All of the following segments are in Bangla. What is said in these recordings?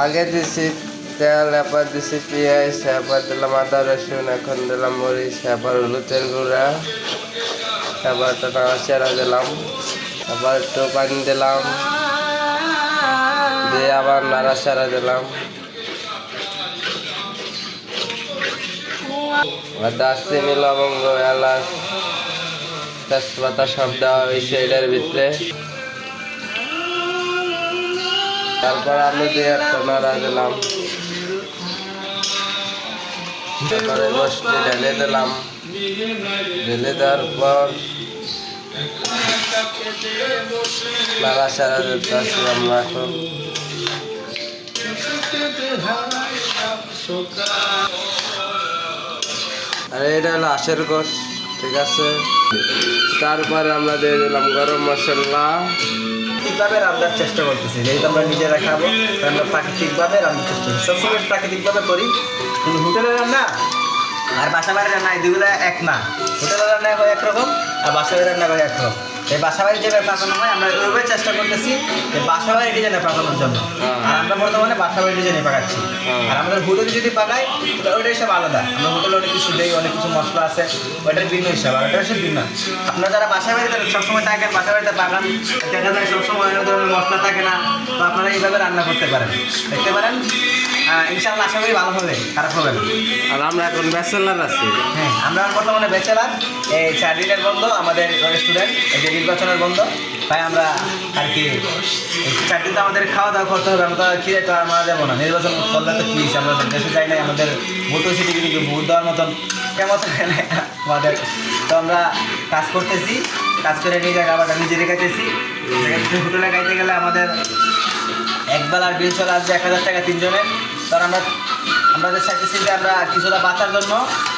আগে দিছি তেল, এবার দিছি পেঁয়াজ, এবার দিলাম আদা রসুন, এখন দিলাম মরিচ, এবার হলুদের গুঁড়া, এবার একটু নাড়াচাড়া দিলাম, আবার একটু পানি দিলাম, দিয়ে আবার নাড়াচাড়া দিলাম। আর দারচিনি, লবঙ্গ, এলাচ, তেজপাতা সব দেওয়া হয়েছে এটার ভিতরে। তারপর আলু দিয়ে একটা নাড়া দিলাম, তারপরে গোষ্ঠী ঢেলে দিলাম। ঢেলে দেওয়ার পর নাড়াচাড়া দিতেছি আমরা এখন। আর এটা হলো হাঁসের গোশ, ঠিক আছে। তারপরে আমরা দিয়ে দিলাম গরম মশলা। প্রাকৃতিকভাবে রান্নার চেষ্টা করতেছি, যেহেতু আমরা নিজেরা খাবো, আমরা প্রাকৃতিকভাবে রান্নার চেষ্টা করি। সবসময় প্রাকৃতিকভাবে করি, কিন্তু হোটেলের রান্না আর বাসা বাড়ির রান্না এই দুগুলো এক না। হোটেলের রান্না হয় একরকম আর বাসা বাড়ির রান্না হয় একরকম। এই বাসা বাড়ি যেভাবে পাকানো হয় আমরা ওইভাবে চেষ্টা করতেছি যে বাসা বাড়ি ডিজাইনে পাকানোর জন্য। আর আমরা বর্তমানে বাসা বাড়ি ডিজাইনে পাকাচ্ছি। আর আমাদের হোটেলে যদি পাকাই তাহলে ওইটা হিসাব আলাদা। আমরা হোটেলে অনেক কিছু দেই, অনেক কিছু মশলা আছে, ওইটার ভিন্ন হিসাব, আর ওইটা হিসাব ভিন্ন। আপনারা যারা বাসা বাড়িতে সবসময় থাকেন, বাসা বাড়িতে পাকান, দেখা যায় সবসময় অনেক ধরনের মশলা থাকে না, তো আপনারা এইভাবে রান্না করতে পারেন, দেখতে পারেন। ইনশাআল্লাহ আশা করি ভালো হবে, খারাপ হবে না। আর আমরা এখন ব্যাচেলার আছি। হ্যাঁ, আমরা বর্তমানে ব্যাচেলার। এই 4 দিনের বন্ধ আমাদের রেস্টুরেন্ট, এই যে নির্বাচনের বন্ধ, তাই আমরা আর কি 4 দিন তো আমাদের খাওয়া দাওয়া করতে হবে। আমরা তো খেয়ে তো আমরা যাবো না, নির্বাচন করলে তো কি আমরা দেশে যাই নাই, আমাদের ভোট হয়েছে ঠিকই, কিন্তু ভোট দেওয়ার মতন কেমন থাকে না আমাদের। তো আমরা কাজ করতেছি, কাজ করে নিজে খাবারটা নিজে রেখাইতেছি। হোটেলে খাইতে গেলে আমাদের একবেলার বিল চলে আসবে 1000 টাকা 3 জনের। কারণ আমরা চাইতেছি যে আমরা কিছুটা বাঁচার জন্য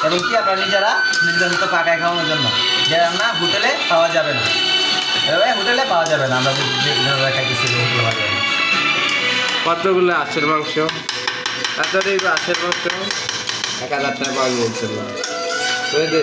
এবং কি আমরা নিজেরা নিজেদের মতো পাকায় খাওয়ানোর জন্য, যে রান্না হোটেলে পাওয়া যাবে না, এভাবে হোটেলে পাওয়া যাবে না। আমরা যেভাবে খাইতেছি হোটেলে পাওয়া যাবে না। কতগুলো হাঁসের মাংস? তাড়াতাড়ি হাঁসের মাংস 1000 টাকা পাওয়া গিয়েছিল। বুঝলি?